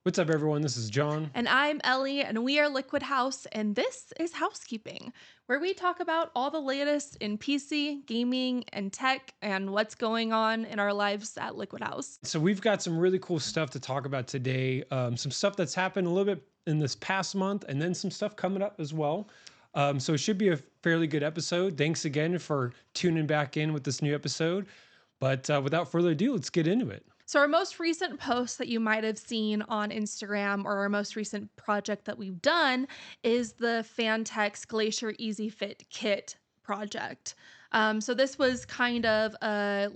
What's up, everyone? This is John. And I'm Ellie, and we are LiquidHaus, and this is HausKeeping, where we talk about all the latest in PC, gaming, and tech, and what's going on in our lives at LiquidHaus. So, we've got some really cool stuff to talk about today. Some stuff that's happened a little bit in this past month, and then some stuff coming up as well. So, it should be a fairly good episode. Thanks again for tuning back in with this new episode. But without further ado, let's get into it. So, our most recent post that you might have seen on Instagram, or our most recent project that we've done, is the Phanteks Glacier Easy Fit Kit project. So this was kind of a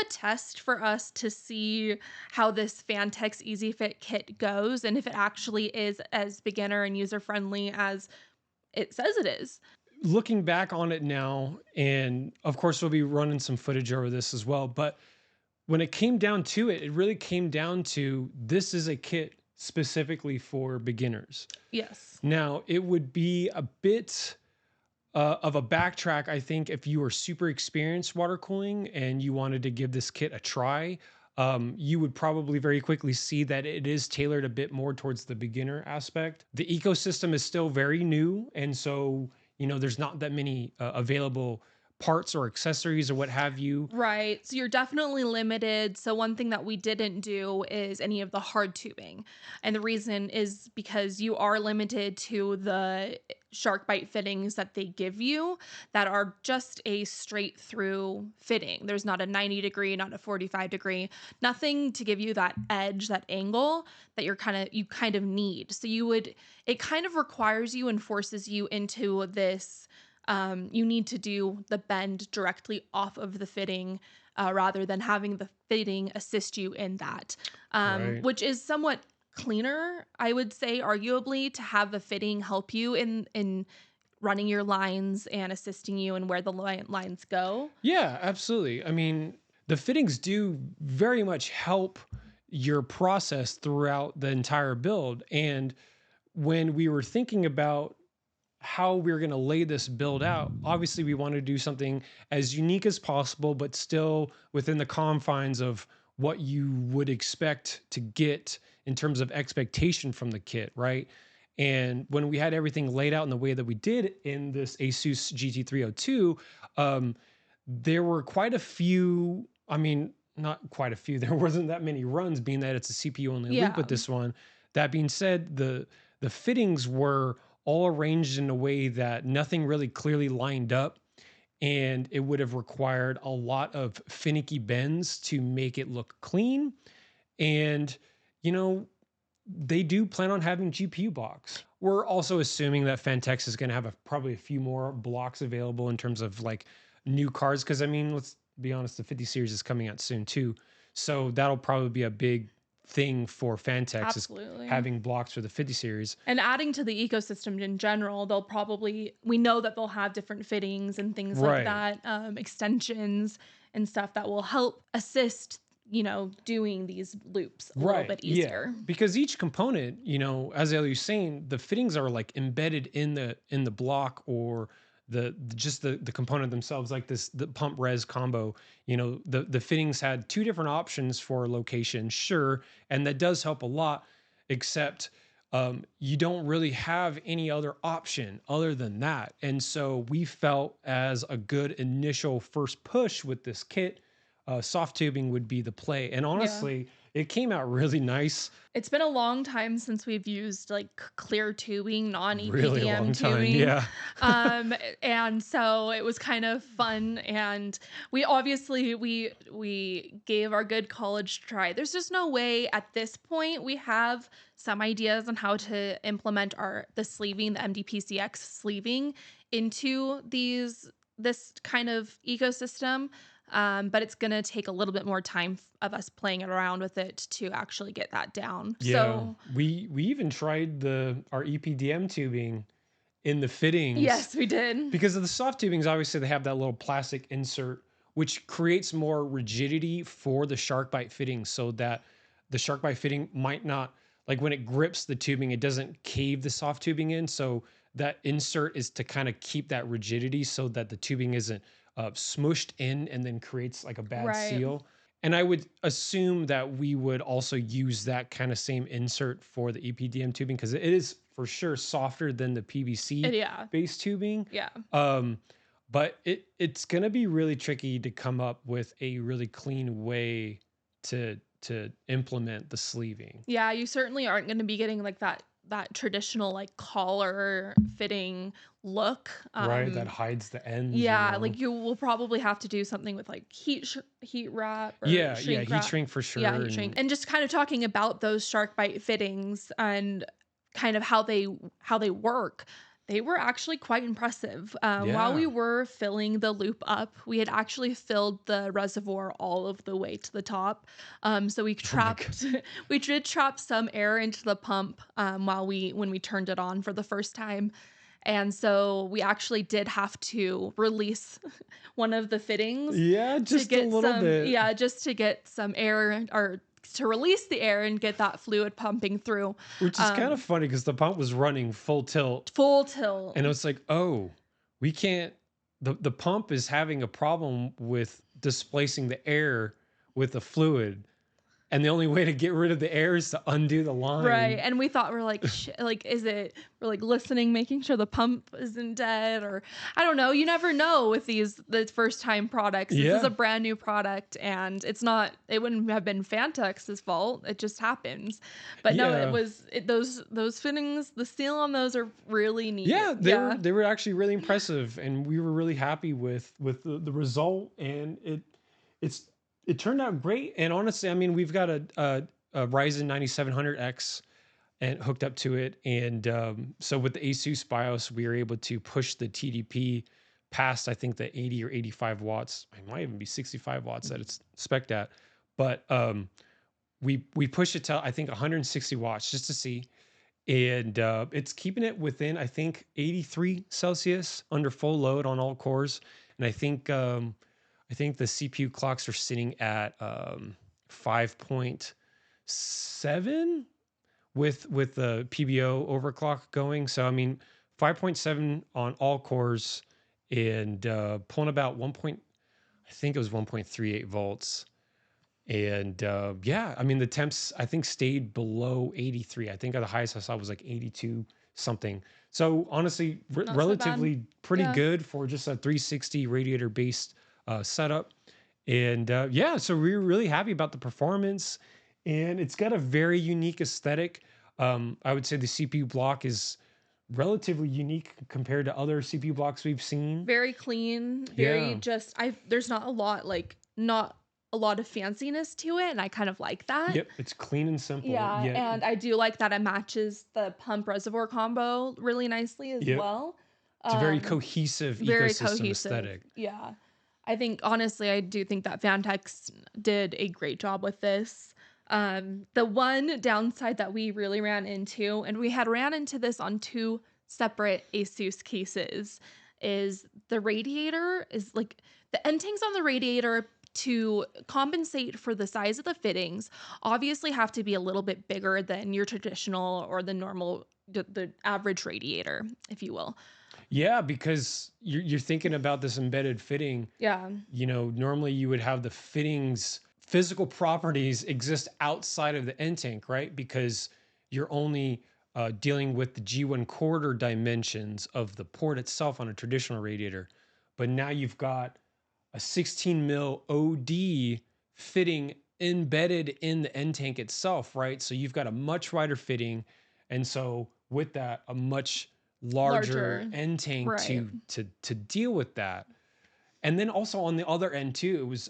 test for us to see how this Phanteks Easy Fit Kit goes and if it actually is as beginner and user friendly as it says it is. Looking back on it now, and of course, we'll be running some footage over this as well, but when it came down to it, it really came down to this is a kit specifically for beginners. Yes. Now, it would be a bit of a backtrack, I think, if you were super experienced water cooling and you wanted to give this kit a try. You would probably very quickly see that it is tailored a bit more towards the beginner aspect. The ecosystem is still very new, and so there's not that many available parts or accessories or what have you. Right. So you're definitely limited. So one thing that we didn't do is any of the hard tubing. And the reason is because you are limited to the shark bite fittings that they give you that are just a straight through fitting. There's not a 90-degree, not a 45-degree, nothing to give you that edge, that angle that you kind of need. So it kind of requires you and forces you into this. You need to do the bend directly off of the fitting rather than having the fitting assist you in that, Right. which is somewhat cleaner, I would say, arguably, to have the fitting help you in running your lines and assisting you in where the lines go. Yeah, absolutely. I mean, the fittings do very much help your process throughout the entire build. And when we were thinking about how we are going to lay this build out, obviously we want to do something as unique as possible, but still within the confines of what you would expect to get in terms of expectation from the kit, right? And when we had everything laid out in the way that we did in this Asus GT302, there were quite a few, I mean, not quite a few, there wasn't that many runs being that it's a CPU only loop Yeah. with this one. That being said, the fittings were all arranged in a way that nothing really clearly lined up, and it would have required a lot of finicky bends to make it look clean. And you know, they do plan on having GPU blocks. We're also assuming that Phanteks is going to have probably a few more blocks available in terms of like new cards. Because I mean, let's be honest, the 50 series is coming out soon too, so that'll probably be a big thing for Phanteks is Absolutely. having blocks for the 50 series. And adding to the ecosystem in general, we know that they'll have different fittings and things like Right. that, extensions and stuff that will help assist, doing these loops a little Right. bit Yeah. easier. Because each component, as Ellie was saying, the fittings are like embedded in the block or the component themselves, like the pump res combo. The fittings had two different options for location, sure, and that does help a lot, except you don't really have any other option other than that. And so we felt as a good initial first push with this kit, soft tubing would be the play. And Yeah. honestly, it came out really nice. It's been a long time since we've used like clear tubing, Really non-EPDM long time. tubing. Yeah. And so it was kind of fun. And we obviously we gave our good college try. There's just no way at this point. We have some ideas on how to implement the sleeving, the MDPCX sleeving into this kind of ecosystem. But it's going to take a little bit more time of us playing around with it to actually get that down. Yeah. So We even tried our EPDM tubing in the fittings yes, we did. because of the soft tubings. Obviously, they have that little plastic insert, which creates more rigidity for the shark bite fitting, so that the shark bite fitting might not, like when it grips the tubing, it doesn't cave the soft tubing in. So that insert is to kind of keep that rigidity so that the tubing isn't smushed in and then creates like a bad Right. seal. And I would assume that we would also use that kind of same insert for the EPDM tubing because it is for sure softer than the PVC Yeah. based tubing. Yeah. Um, but it's gonna be really tricky to come up with a really clean way to implement the sleeving. Yeah, you certainly aren't going to be getting like that traditional like collar fitting look. Right, that hides the ends, you Yeah, know. like you will probably have to do something with like heat wrap or Yeah, yeah, shrink heat wrap. shrink for Yeah, sure, heat shrink. and And just kind of talking about those shark bite fittings and kind of how they work. They were actually quite impressive. While we yeah. were filling the loop up, we had actually filled the reservoir all of the way to the top. So we Oh my god. trapped, we did trap some air into the pump when we turned it on for the first time. And so we actually did have to release one of the fittings Yeah, to just a get little some, bit. yeah, just to get some air or to release the air and get that fluid pumping through. Which is kind of Um, funny because the pump was running full tilt, full tilt. and it was like, oh, we can't. The pump is having a problem with displacing the air with the fluid, and the only way to get rid of the air is to undo the Right. line. And we thought we're like, like, we're like listening, making sure the pump isn't dead, or I don't know. You never know with the first time products. This is Yeah, a brand new product and it wouldn't have been Phantex's fault. It just happens. But no, yeah, those fittings, the seal on those are really neat. yeah. Yeah. They were actually really impressive, and we were really happy with the result, and it's it turned out great. And honestly, I mean, we've got a Ryzen 9700X and hooked up to it. And so with the Asus BIOS, we were able to push the TDP past, I think, the 80 or 85 watts. It might even be 65 watts that it's spec'd at. But we pushed it to, I think, 160 watts just to see. And it's keeping it within, I think, 83 Celsius under full load on all cores. And I think the CPU clocks are sitting at 5.7 with the PBO overclock going. So I mean, 5.7 on all cores and pulling about I think it was 1.38 volts. And yeah, I mean the temps I think stayed below 83. I think the highest I saw was like 82 something. So honestly, Not so bad. relatively pretty Yeah. good for just a 360 radiator based setup. And yeah, so we were really happy about the performance, and it's got a very unique aesthetic. I would say the CPU block is relatively unique compared to other CPU blocks we've seen. Very clean, very Yeah. just there's not a lot of fanciness to it, and I kind of like that. Yep. It's clean and simple. Yeah, Yet, and I do like that it matches the pump reservoir combo really nicely as yep. well. It's a very Um, cohesive Very ecosystem cohesive. aesthetic. Yeah. I think honestly, I do think that Phanteks did a great job with this. The one downside that we really ran into, and we had ran into this on two separate Asus cases, is the radiator is like the end tanks on the radiator to compensate for the size of the fittings obviously have to be a little bit bigger than your traditional or the normal the average radiator, if you will. Yeah, because you're thinking about this embedded fitting. Yeah. You know, normally you would have the fittings physical properties exist outside of the end tank, right? Because you're only dealing with the G1 quarter dimensions of the port itself on a traditional radiator. But now you've got a 16 mil OD fitting embedded in the end tank itself, right? So you've got a much wider fitting. And so with that, a much larger Larger. end tank Right. to deal with that. And then also on the other end too, it was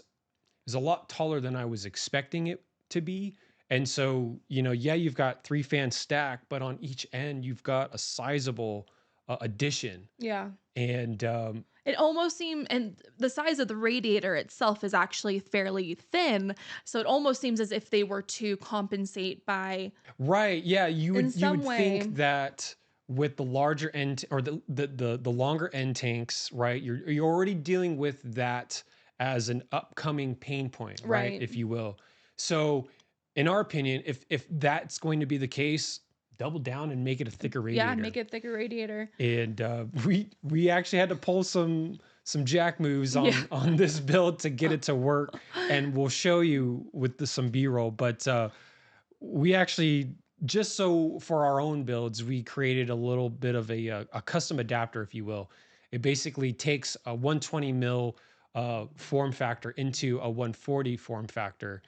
a lot taller than I was expecting it to be. And so, you know, yeah, you've got three fan stack, but on each end you've got a sizable addition. Yeah. And It almost seemed, and the size of the radiator itself is actually fairly thin. So it almost seems as if they were to compensate by, right, yeah, in you some would way. think that with the larger end or the longer end tanks, right? You're already dealing with that as an upcoming pain point, right? Right. If you will. So, in our opinion, if that's going to be the case, double down and make it a thicker Yeah. radiator. Make it thicker radiator. And we actually had to pull some jack moves Yeah. on this build to get it to work, and we'll show you with some B-roll. But we actually, just so for our own builds, we created a little bit of a custom adapter, if you will. It basically takes a 120 mil form factor into a 140 form factor.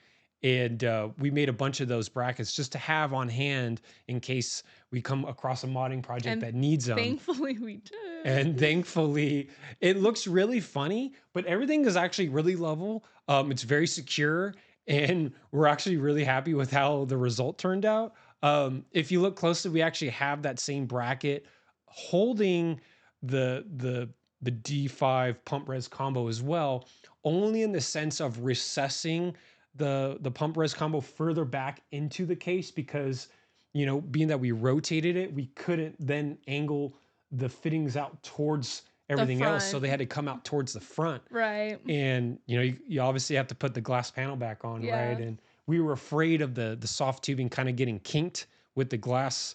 And we made a bunch of those brackets just to have on hand in case we come across a modding project And that needs them. thankfully we did. And thankfully, it looks really funny, but everything is actually really level. It's very secure, and we're actually really happy with how the result turned out. If you look closely, we actually have that same bracket holding the D5 pump res combo as well, only in the sense of recessing the pump res combo further back into the case, because being that we rotated it, we couldn't then angle the fittings out towards The everything else, so they front. had to come out towards the front. Right. And you obviously have to put the glass panel back on, right? Yeah. And we were afraid of the soft tubing kind of getting kinked with the glass,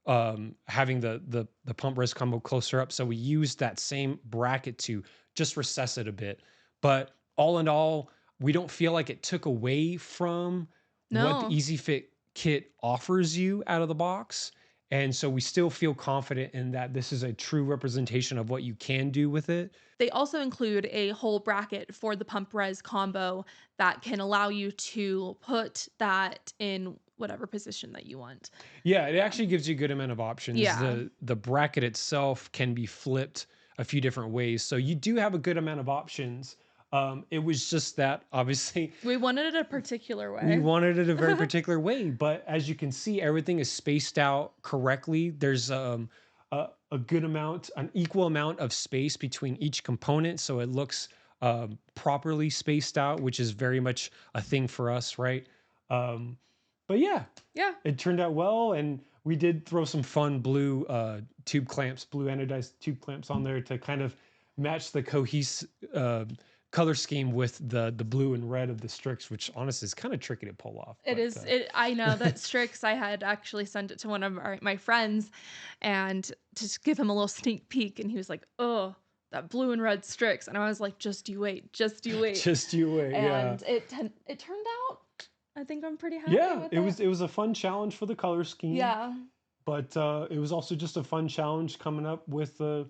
having the pump res combo closer up, so we used that same bracket to just recess it a bit. But all in all, we don't feel like it took away from what the No. Easy Fit kit offers you out of the box. And so we still feel confident in that this is a true representation of what you can do with it. They also include a whole bracket for the pump res combo that can allow you to put that in whatever position that you want. Yeah, it Yeah. actually gives you a good amount of options. Yeah. The bracket itself can be flipped a few different ways, so you do have a good amount of options. It was just that obviously We wanted it a particular we way. wanted it a very particular way, but as you can see, everything is spaced out correctly. There's a good amount, an equal amount of space between each component, so it looks properly spaced out, which is very much a thing for us, right? But yeah, Yeah. it turned out well, and we did throw some fun blue tube clamps, blue anodized tube clamps on there to kind of match the cohesive color scheme with the blue and red of the Strix, which honestly is kind of tricky to pull off. It But is. I know that Strix. I had actually sent it to one of my friends, and to just give him a little sneak peek, and he was like, "Oh, that blue and red Strix," and I was like, "Just you wait, just you wait." just you wait, yeah. And it turned out. I think I'm pretty happy Yeah, with it was a fun challenge for the color scheme, Yeah. but it was also just a fun challenge coming up with a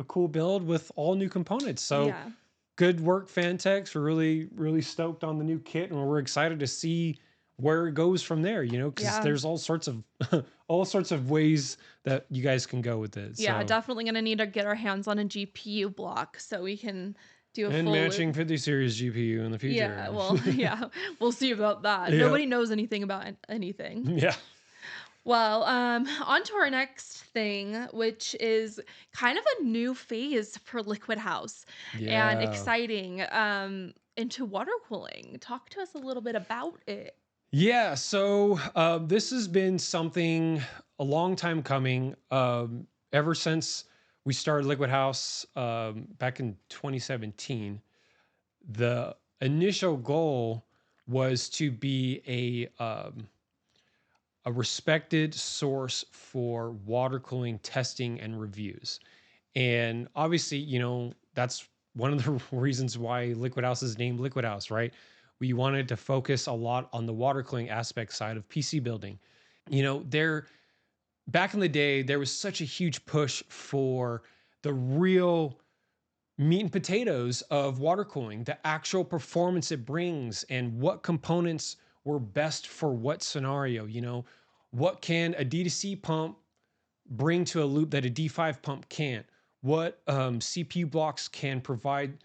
cool build with all new components. So Yeah. good work, Phanteks. We're really stoked on the new kit, and we're excited to see where it goes from there. Because Yeah. there's all sorts of all sorts of ways that you guys can go with it. Yeah. So, Definitely gonna need to get our hands on a GPU block so we can do a and full matching loop. 50 series GPU in the future. Yeah. Well. Yeah. We'll see about that. Yeah, Nobody knows anything about anything. yeah, Well, on to our next thing, which is kind of a new phase for LiquidHaus and yeah. exciting, into water cooling. Talk to us a little bit about it. Yeah, so this has been something a long time coming. Ever since we started LiquidHaus back in 2017, the initial goal was to be a respected source for water cooling testing and reviews. And obviously, that's one of the reasons why LiquidHaus is named LiquidHaus, right? We wanted to focus a lot on the water cooling aspect side of PC building. There back in the day, there was such a huge push for the real meat and potatoes of water cooling, the actual performance it brings, and what components were best for what scenario. What can a D2C pump bring to a loop that a D5 pump can't? What CPU blocks can provide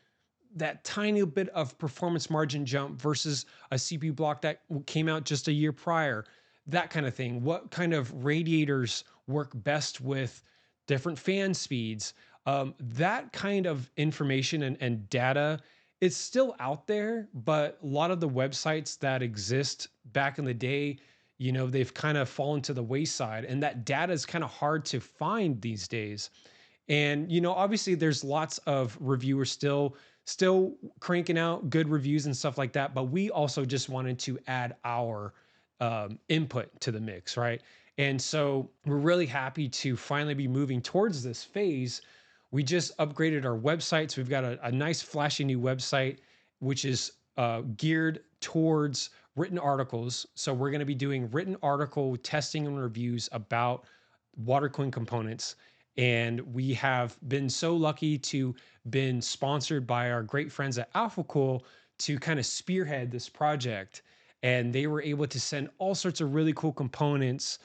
that tiny bit of performance margin jump versus a CPU block that came out just a year prior? That kind of thing. What kind of radiators work best with different fan speeds? That kind of information and data is still out there, but a lot of the websites that exist back in the day, they've kind of fallen to the wayside, and that data is kind of hard to find these days. And obviously there's lots of reviewers still cranking out good reviews and stuff like that, but we also just wanted to add our input to the mix, right? And so we're really happy to finally be moving towards this phase we just upgraded our websites. We've got a nice flashy new website, which is geared towards written articles. So we're going to be doing written article testing and reviews about water cooling components. And we have been so lucky to been sponsored by our great friends at Alphacool to kind of spearhead this project. And they were able to send all sorts of really cool components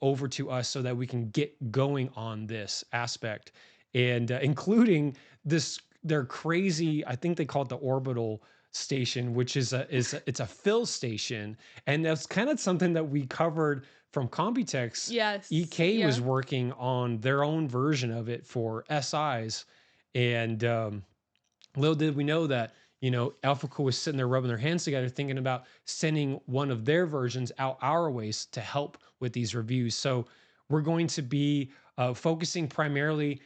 over to us so that we can get going on this aspect, and including this their crazy, I think they call it the orbital station, which it's a fill station, and that's kind of something that we covered from Computex. Yes. EK Yeah. was working on their own version of it for SIs, and little did we know that, Alphacool was sitting there rubbing their hands together, thinking about sending one of their versions out our ways to help with these reviews. So we're going to be focusing primarily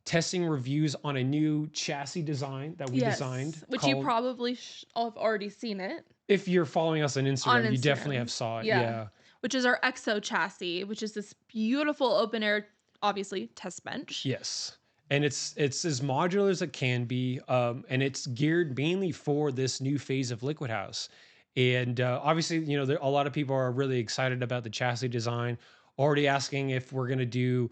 testing reviews on a new chassis design that we designed. Yes. Which you Called, probably have already seen it if you're following us on on Instagram, you definitely have Instagram. saw it. Yeah. Yeah. Which is our EXO chassis, which is this beautiful open air, obviously, test bench. Yes. And it's as modular as it can be, and it's geared mainly for this new phase of LiquidHaus. And obviously, a lot of people are really excited about the chassis design, already asking if we're going to do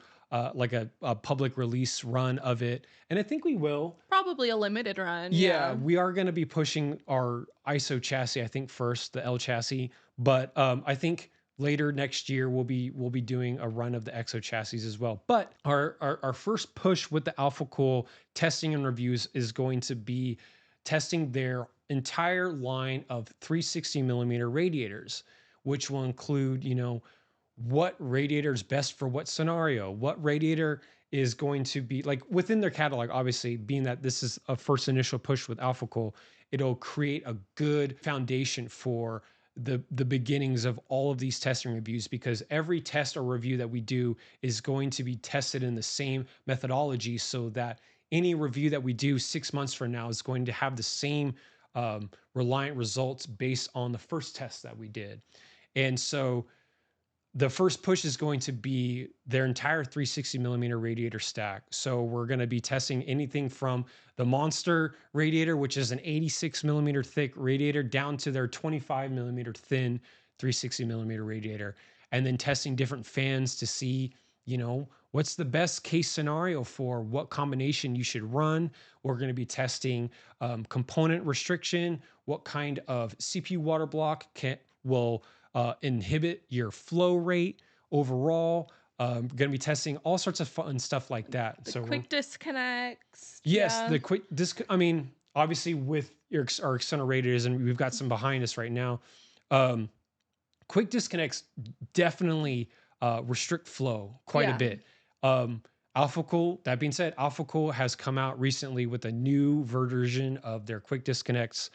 like a public release run of it. And I think we will. Probably a limited run. Yeah, Yeah. we are going to be pushing our ISO chassis, I think first, the L chassis, but I think later next year we'll be doing a run of the EXO chassis as well. But our first push with the Alphacool testing and reviews is going to be testing their entire line of 360 millimeter radiators, which will include, what radiator is best for what scenario, what radiator is going to be like within their catalog. Obviously, being that this is a first initial push with Alphacool, it'll create a good foundation for the beginnings of all of these testing reviews, because every test or review that we do is going to be tested in the same methodology, so that any review that we do 6 months from now is going to have the same reliant results based on the first test that we did. And so the first push is going to be their entire 360 millimeter radiator stack. So we're going to be testing anything from the Monster radiator, which is an 86 millimeter thick radiator, down to their 25 millimeter thin 360 millimeter radiator, and then testing different fans to see, what's the best case scenario for what combination you should run. We're going to be testing component restriction, what kind of CPU water block will inhibit your flow rate overall. Going to be testing all sorts of fun stuff like that. The quick disconnects. Yes, Yeah. the quick I mean, obviously with our external radiators, and we've got some behind us right now. Quick disconnects definitely restrict flow quite a Yeah. bit. Alphacool, that being said, Alphacool has come out recently with a new version of their quick disconnects.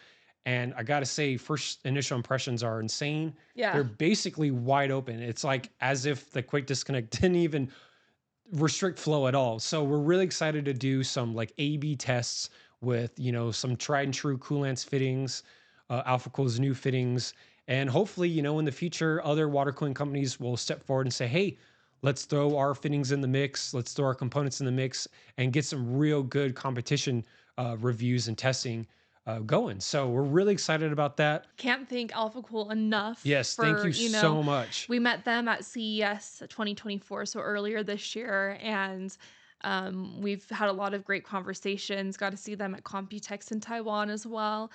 And I got to say, first initial impressions are insane. Yeah. They're basically wide open. It's like as if the quick disconnect didn't even restrict flow at all. So we're really excited to do some like A/B tests with, some tried and true coolants fittings, Alphacool's new fittings. And hopefully, in the future, other water cooling companies will step forward and say, hey, let's throw our fittings in the mix. Let's throw our components in the mix and get some real good competition reviews and testing going. So we're really excited about that. Can't thank Alphacool enough. Yes, for, thank you so much. We met them at CES 2024, so earlier this year, and we've had a lot of great conversations. Got to see them at Computex in Taiwan as well.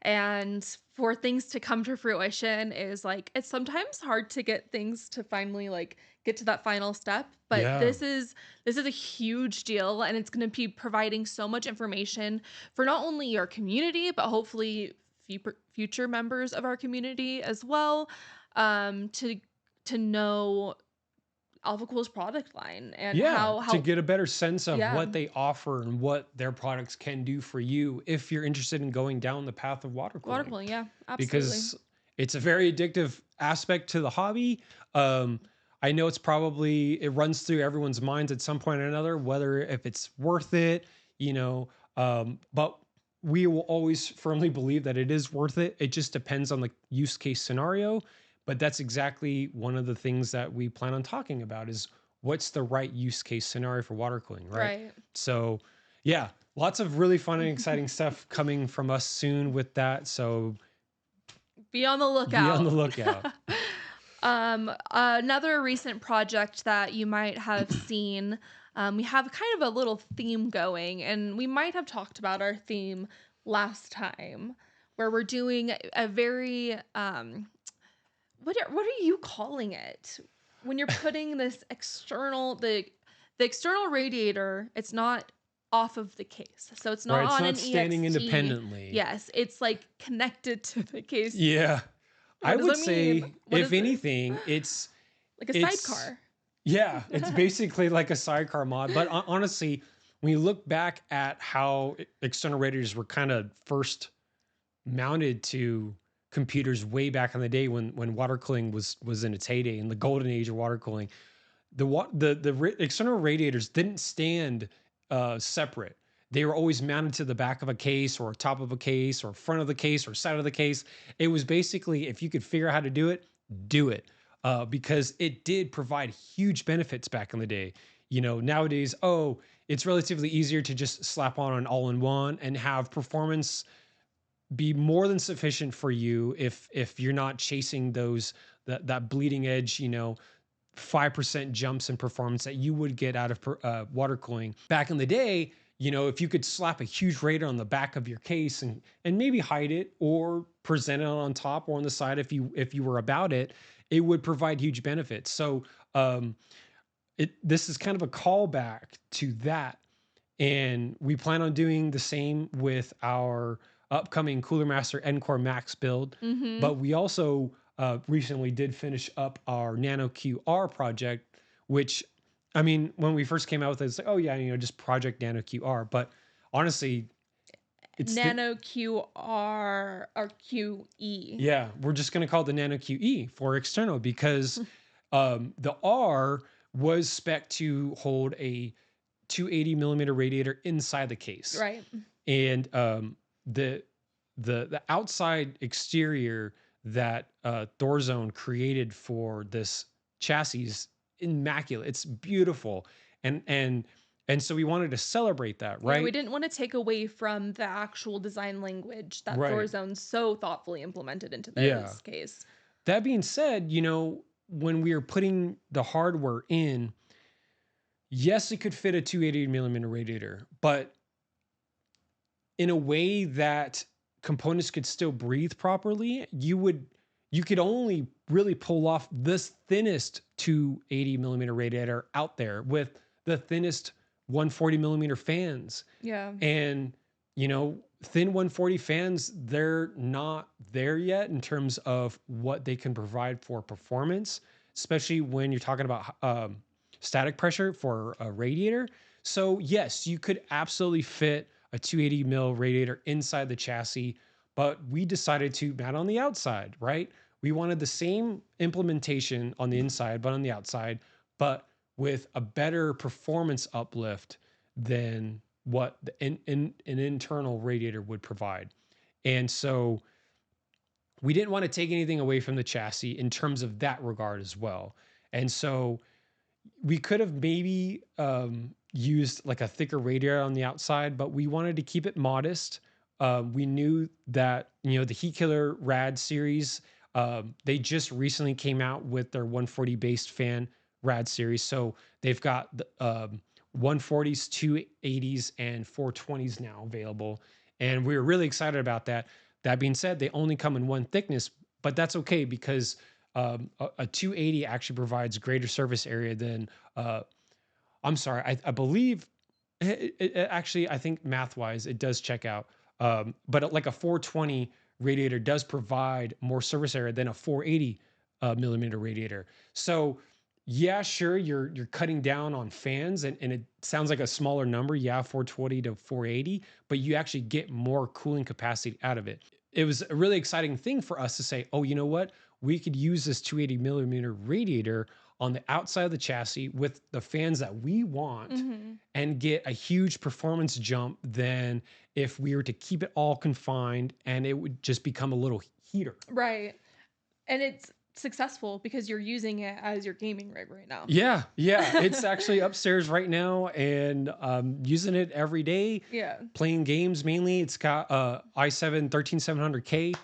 And for things to come to fruition is like, it's sometimes hard to get things to finally like get to that final step, but Yeah. this is a huge deal, and it's going to be providing so much information for not only your community, but hopefully future members of our community as well, to know Alphacool's product line and how to get a better sense of Yeah. what they offer and what their products can do for you if you're interested in going down the path of water cooling. water cooling. Yeah, absolutely. Because it's a very addictive aspect to the hobby. I know it runs through everyone's minds at some point or another, whether if it's worth it, but we will always firmly believe that it is worth it. It just depends on the use case scenario. But that's exactly one of the things that we plan on talking about is what's the right use case scenario for water cooling, right? Right. So yeah, lots of really fun and exciting stuff coming from us soon with that. So Be on the be on the lookout. lookout. Another recent project that you might have seen, we have kind of a little theme going, and we might have talked about our theme last time, where we're doing a very what are you calling it when you're putting this the external radiator? It's not off of the case, so it's not Right. It's on not an standing EXT. independently. Yes, it's like connected to the case. Yeah. I What does would that mean? say, What if is it? anything, Like a it's, sidecar. yeah, it's basically like a sidecar mod. But honestly, when you look back at how external radiators were kind of first mounted to computers way back in the day when water cooling was in its heyday, in the golden age of water cooling, the external radiators didn't stand separate. They were always mounted to the back of a case or top of a case or front of the case or side of the case. It was basically, if you could figure out how to do it, do it. Because it did provide huge benefits back in the day. You know, nowadays, oh, it's relatively easier to just slap on an all-in-one and have performance be more than sufficient for you if you're not chasing that bleeding edge, 5% jumps in performance that you would get out of water cooling. Back in the day, if you could slap a huge radiator on the back of your case and maybe hide it or present it on top or on the side if you were about it, it would provide huge benefits. So this is kind of a callback to that. And we plan on doing the same with our upcoming Cooler Master Encore Max build. Mm-hmm. But we also recently did finish up our NanoQ project, which, I mean, when we first came out with it, it's like, oh yeah, just Project NanoQ. But honestly, it's Nano QR or QE. yeah, we're just going to call it the NanoQE for external because the R was spec to hold a 280 millimeter radiator inside the case. Right. And the outside exterior that Thor Zone created for this chassis is immaculate. It's beautiful, and so we wanted to celebrate that, Yeah, we right? didn't want to take away from the actual design language that Right. Thorzone so thoughtfully implemented into Yeah. this case. That being said, when we are putting the hardware in, yes, it could fit a 280 millimeter radiator, but in a way that components could still breathe properly, you could only really pull off this thinnest 280 millimeter radiator out there with the thinnest 140 millimeter fans. Yeah. And thin 140 fans, they're not there yet in terms of what they can provide for performance, especially when you're talking about static pressure for a radiator. So yes, you could absolutely fit a 280 mil radiator inside the chassis, but we decided to mount on the outside, right? We wanted the same implementation on the inside, but on the outside, but with a better performance uplift than what an internal radiator would provide. And so we didn't want to take anything away from the chassis in terms of that regard as well. And so we could have maybe used like a thicker radiator on the outside, but we wanted to keep it modest. We knew that, the Heat Killer Rad series, they just recently came out with their 140 based fan Rad series. So they've got the 140s, 280s, and 420s now available. And we were really excited about that. That being said, they only come in one thickness, but that's okay because a 280 actually provides greater surface area than, I'm sorry, I believe, actually, I think math wise, it does check out. But like a 420 radiator does provide more surface area than a 480 millimeter radiator. So yeah, sure, you're cutting down on fans and it sounds like a smaller number. Yeah, 420 to 480, but you actually get more cooling capacity out of it. It was a really exciting thing for us to say, oh, you know what? We could use this 280 millimeter radiator on the outside of the chassis with the fans that we want Mm-hmm. and get a huge performance jump than if we were to keep it all confined and it would just become a little heater. Right. And it's successful because you're using it as your gaming rig right now. Yeah, yeah. It's actually upstairs right now, and using it every day, Yeah. playing games mainly. It's got i7 13700K.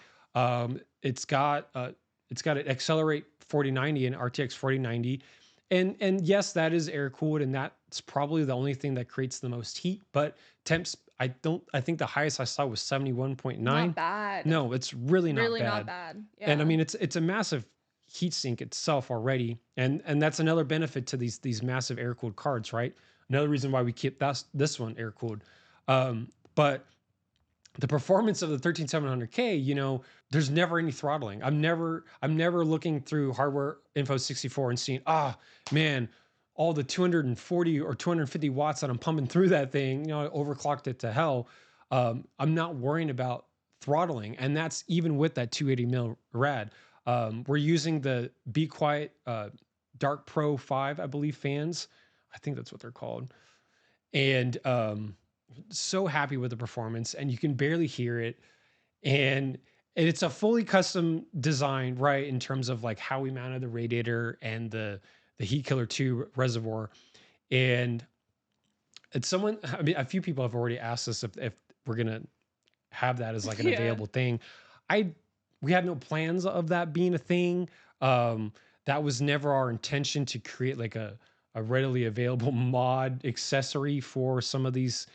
It's got an Accelerate 4090 and RTX 4090. And yes, that is air cooled, and that's probably the only thing that creates the most heat. But temps, I think the highest I saw was Not 71.9. bad. No, it's really not Really not bad. bad. And I Yeah. mean, it's a massive heat sink itself already, and that's another benefit to these massive air cooled cards, right? Another reason why we keep this one air cooled. But the performance of the 13700K, there's never any throttling. I'm never looking through hardware info 64 and seeing, man, all the 240 or 250 watts that I'm pumping through that thing, I overclocked it to hell. I'm not worrying about throttling, and that's even with that 280 mil rad. We're using the Be Quiet Dark Pro 5, I believe, fans. I think that's what they're called. And so happy with the performance, and you can barely hear it. And it's a fully custom design, right? In terms of like how we mounted the radiator and the heat killer 2 reservoir. And I mean, a few people have already asked us if we're gonna have that as like an Yeah. available thing. We have no plans of that being a thing. That was never our intention to create like a readily available mod accessory for some of these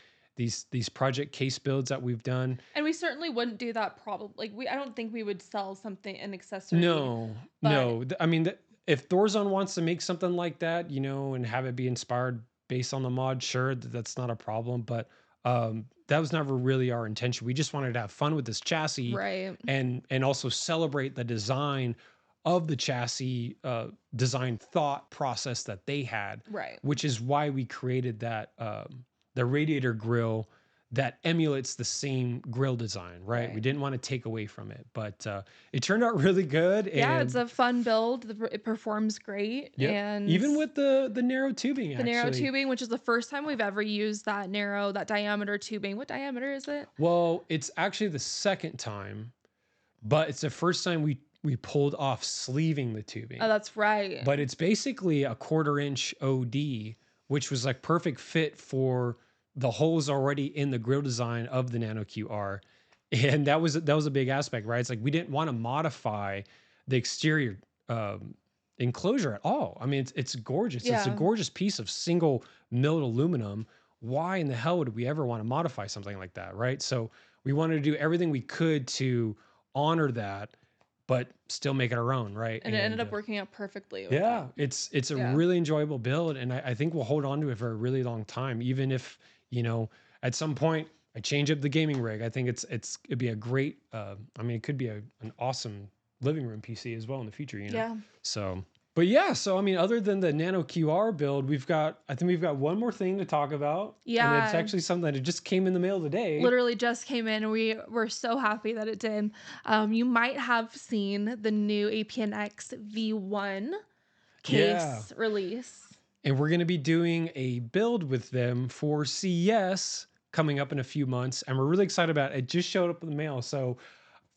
project case builds that we've done. And we certainly wouldn't do that probably. Like I don't think we would sell something an accessory. No, But no. I mean, if Thorzone wants to make something like that, and have it be inspired based on the mod, sure, that's not a problem. But that was never really our intention. We just wanted to have fun with this chassis, right. and also celebrate the design of the chassis design thought process that they had, Right. which is why we created that the radiator grill that emulates the same grill design, right? Right. We didn't want to take away from it, but it turned out really good. Yeah, And it's a fun build. It performs great. yep, And even with the narrow tubing, the narrow tubing, which is the first time we've ever used that diameter tubing. What diameter is it? Well, it's actually the second time, but it's the first time we pulled off sleeving the tubing. Oh, that's right. But it's basically a 1/4 inch OD, which was like perfect fit for the holes already in the grill design of the NanoQ. And that was a big aspect, right? It's like we didn't want to modify the exterior enclosure at all. I mean, it's gorgeous. It's a Yeah. gorgeous piece of single milled aluminum. Why in the hell would we ever want to modify something like that, right? So we wanted to do everything we could to honor that, but still make it our own, right? And it ended up working out perfectly. With Yeah, that. it's a Yeah. really enjoyable build, and I think we'll hold on to it for a really long time, even if at some point I change up the gaming rig. I think it'd be a great. I mean, it could be an awesome living room PC as well in the future. Yeah. So, but yeah, so I mean, other than the NanoQ build, I think we've got one more thing to talk about. Yeah. And it's actually something that just came in the mail today. Literally just came in, and we were so happy that it did. You might have seen the new APNX V1 case release. And we're going to be doing a build with them for CES coming up in a few months. And we're really excited about it. It just showed up in the mail. So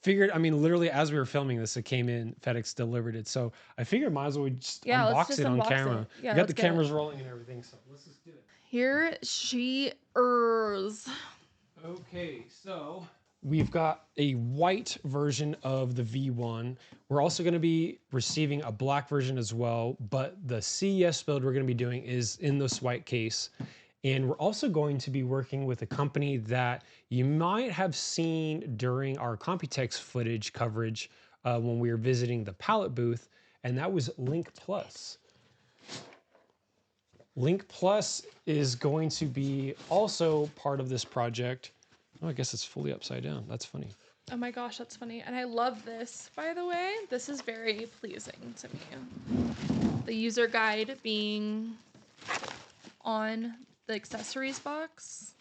figured, I mean, literally as we were filming this, it came in, FedEx delivered it. So I figured might as well just unbox it on camera. Yeah, we got the cameras rolling and everything. So let's just do it. Here she is. Okay, so we've got a white version of the V1. We're also going to be receiving a black version as well, but the CES build we're going to be doing is in this white case. And we're also going to be working with a company that you might have seen during our Computex footage coverage when we were visiting the pallet booth, and that was Link Plus. Link Plus is going to be also part of this project. Oh, I guess it's fully upside down. That's funny. Oh my gosh, that's funny. And I love this, by the way. This is very pleasing to me. The user guide being on the accessories box.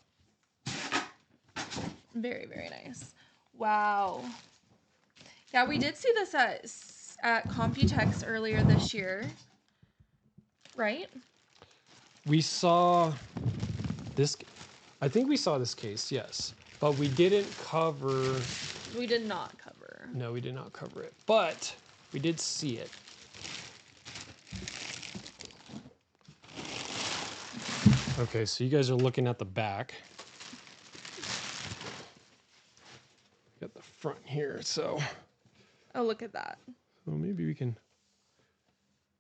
Very, very nice. Wow. Yeah, we did see this at Computex earlier this year, right? We saw this. I think we saw this case, yes. But we didn't cover. We did not cover. No, we did not cover it. But We did see it. Okay, so you guys are looking at the back. Got the front here, so. Oh, look at that. Well, maybe we can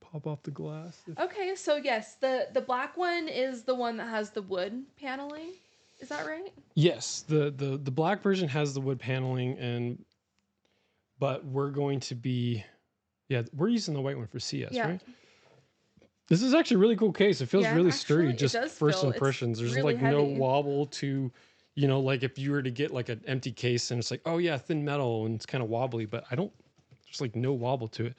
pop off the glass. Okay, so yes, the black one is the one that has the wood paneling. Is that right? Yes, the black version has the wood paneling, but we're going to be, we're using the white one for CS, Yeah. right? This is actually a really cool case. It feels really sturdy. Actually, Just first impressions. There's really like no heavy. wobble to, like if you were to get like an empty case and it's like, oh yeah, thin metal and it's kind of wobbly, but there's like no wobble to it.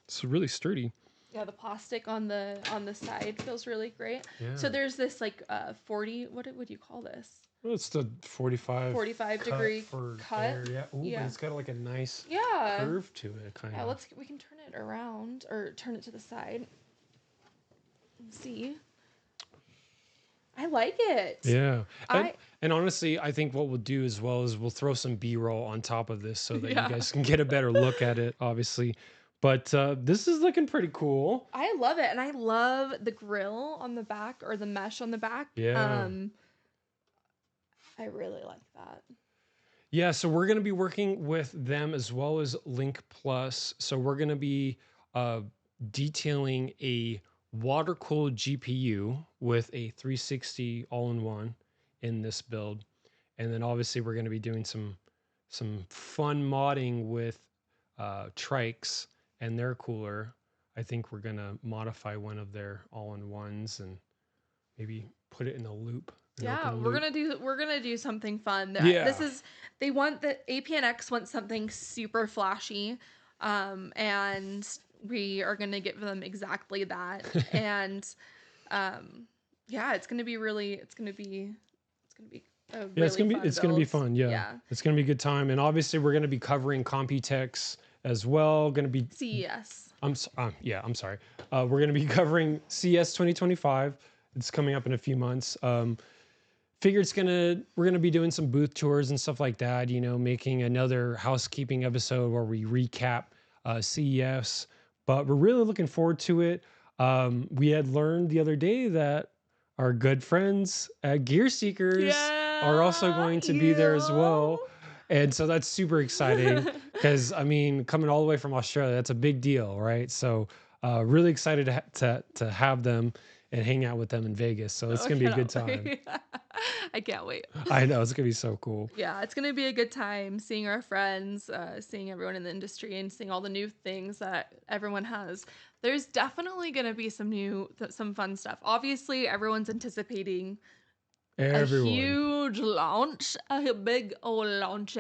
It's really sturdy. Yeah, the plastic on the side feels really great. Yeah. So there's this like 40, what would you call this? Well, it's the 45 degree cut. air, yeah. Ooh, but it's got like a nice curve to it, kind of. Yeah, we can turn it around or turn it to the side. Let's see. I like it. Yeah. And honestly, I think what we'll do as well is we'll throw some B-roll on top of this so that you guys can get a better look at it, obviously. But this is looking pretty cool. I love it. And I love the grill on the back or the mesh on the back. Yeah. I really like that. Yeah, so we're going to be working with them as well as Link Plus. So we're going to be detailing a water-cooled GPU with a 360 all-in-one in this build. And then obviously we're going to be doing some fun modding with Trikes and their cooler. I think we're going to modify one of their all-in-ones and maybe put it in a loop. Yeah, we're gonna do something fun. Yeah. The APNX wants something super flashy, and we are gonna give them exactly that. And it's gonna be a really it's gonna be fun. Yeah, it's gonna be a good time. And obviously we're gonna be covering Computex as well. Gonna be CES. I'm sorry. We're gonna be covering CES 2025. It's coming up in a few months. Figured we're gonna be doing some booth tours and stuff like that, making another housekeeping episode where we recap CES, but we're really looking forward to it. We had learned the other day that our good friends at Gear Seekers are also going to be there as well. And so that's super exciting because coming all the way from Australia, that's a big deal, right? So really excited to have them and hang out with them in Vegas. So it's going to be a good time. I can't wait. I know, it's going to be so cool. Yeah, it's going to be a good time seeing our friends, seeing everyone in the industry and seeing all the new things that everyone has. There's definitely going to be some fun stuff. Obviously, everyone's anticipating a huge launch, a big old launch,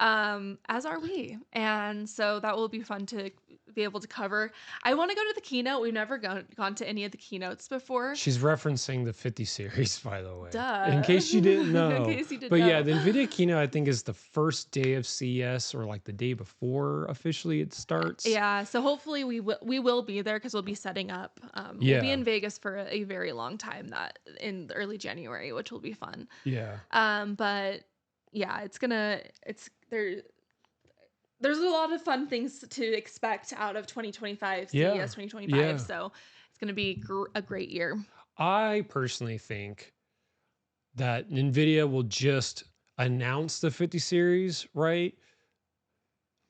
as are we. And so that will be fun to be able to cover. I want to go to the keynote. We've never gone to any of the keynotes before. She's referencing the 50 series, by the way. Duh. In case you didn't know. In case you didn't know. Yeah, the NVIDIA keynote, I think, is the first day of CES or like the day before officially it starts. Yeah, so hopefully we will be there because we'll be setting up. We'll be in Vegas for a very long time, that in early January, which will be fun. Yeah. But yeah, there's a lot of fun things to expect out of 2025, CES 2025. Yeah. So it's going to be a great year. I personally think that NVIDIA will just announce the 50 series, right?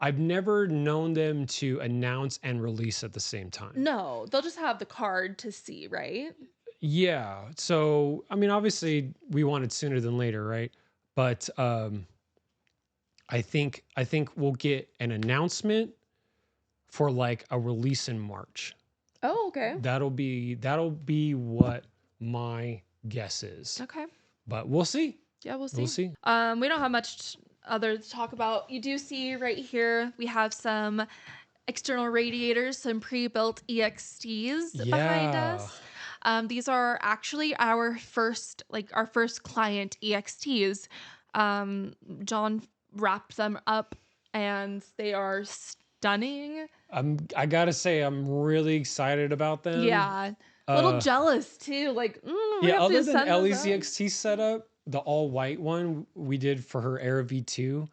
I've never known them to announce and release at the same time. No, they'll just have the card to see, right? Yeah. So, obviously we want it sooner than later, right? But I think we'll get an announcement for like a release in March. Oh, okay. That'll be what my guess is. Okay. But we'll see. Yeah, we'll see. We'll see. We don't have much other to talk about. You do see right here we have some external radiators, some pre-built EXTs behind us. These are actually our first client EXTs. John wrapped them up and they are stunning. I gotta say, I'm really excited about them. Yeah. A little jealous too. Like, other than Ellie's EXT setup, the all white one we did for her Era V2,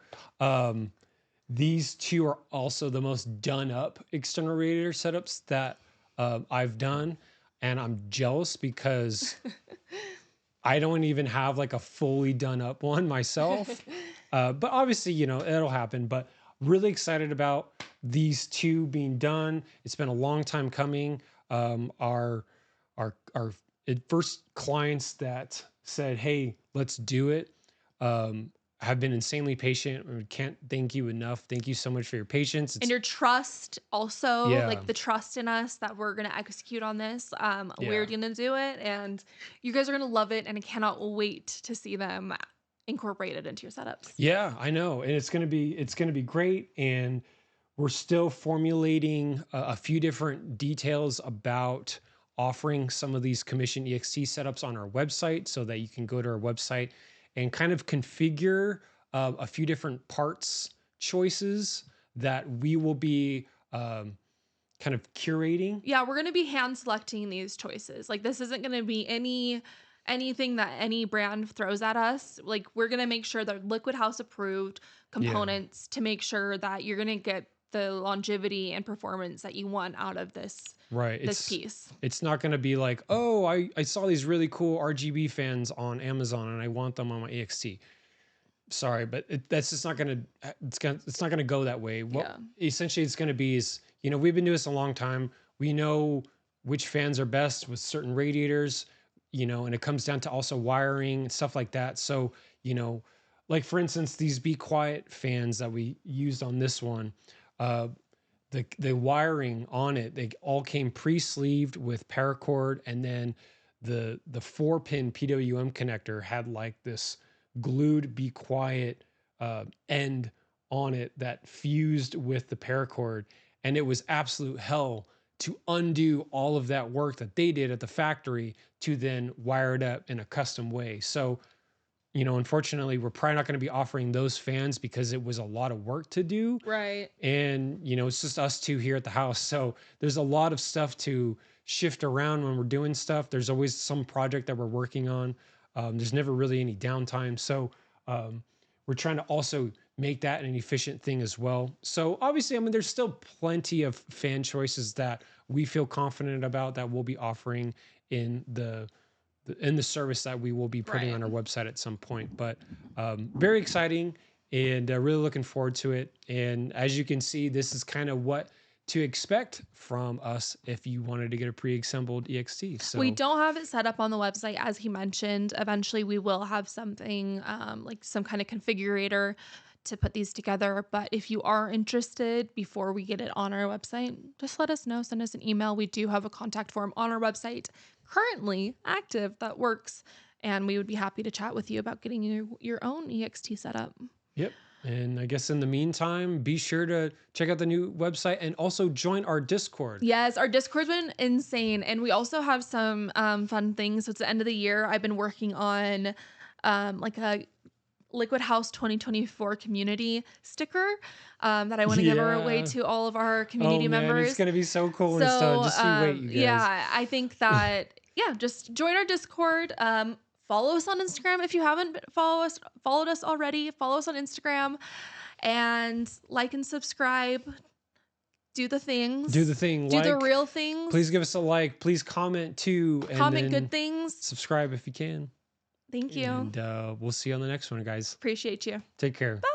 these two are also the most done up external radiator setups that I've done. And I'm jealous because I don't even have like a fully done up one myself. But obviously, you know, it'll happen. But really excited about these two being done. It's been a long time coming. Our first clients that said, "Hey, let's do it," have been insanely patient. We can't thank you enough. Thank you so much for your patience. And your trust also, Yeah, like the trust in us that we're going to execute on this. We're yeah. going to do it, and you guys are going to love it, and I cannot wait to see them incorporated into your setups. Yeah, I know. And it's going to be great. And we're still formulating a few different details about offering some of these commission EXT setups on our website so that you can go to our website and kind of configure a few different parts choices that we will be kind of curating. Yeah, we're going to be hand selecting these choices. Like this isn't going to be anything that any brand throws at us. Like we're going to make sure they're LiquidHaus approved Yeah. components to make sure that you're going to get the longevity and performance that you want out of Right. this piece. It's not going to be like, oh, I saw these really cool RGB fans on Amazon and I want them on my EXT. Sorry, but that's just not going to it's not going to go that way. What Yeah. essentially it's going to be is, you know, we've been doing this a long time. We know which fans are best with certain radiators, you know, and it comes down to also wiring and stuff like that. So, you know, like for instance, these Be Quiet fans that we used on this one, uh, the wiring on it, they all came pre-sleeved with paracord, and then the 4-pin PWM connector had like this glued Be Quiet end on it that fused with the paracord, and it was absolute hell to undo all of that work that they did at the factory to then wire it up in a custom way. So, you know, unfortunately, we're probably not going to be offering those fans because it was a lot of work to do. Right. And, you know, it's just us two here at the house. So there's a lot of stuff to shift around when we're doing stuff. There's always some project that we're working on. There's never really any downtime. So we're trying to also make that an efficient thing as well. So obviously, I mean, there's still plenty of fan choices that we feel confident about that we'll be offering in the service that we will be putting Right. on our website at some point. But very exciting and really looking forward to it. And as you can see, this is kind of what to expect from us if you wanted to get a pre-assembled EXT. So We don't have it set up on the website, as he mentioned. Eventually, we will have something like some kind of configurator to put these together. But if you are interested before we get it on our website, just let us know. Send us an email. We do have a contact form on our website currently active that works. And we would be happy to chat with you about getting your own EXT set up. yep. And I guess in the meantime, be sure to check out the new website and also join our Discord. Yes, our Discord's been insane. And we also have some fun things. So it's the end of the year. I've been working on like a LiquidHaus 2024 community sticker that I want to give away Yeah. to all of our Oh community man, members. it's gonna be so cool when it's done. Just you wait, you guys. Yeah, I think that just join our Discord. Follow us on Instagram if you haven't followed us already. Follow us on Instagram and like and subscribe. Do the things. Do the thing. Do Like, the real things. please give us a like. Please comment too. And Comment then good things. subscribe if you can. Thank you. And we'll see you on the next one, guys. Appreciate you. Take care. Bye.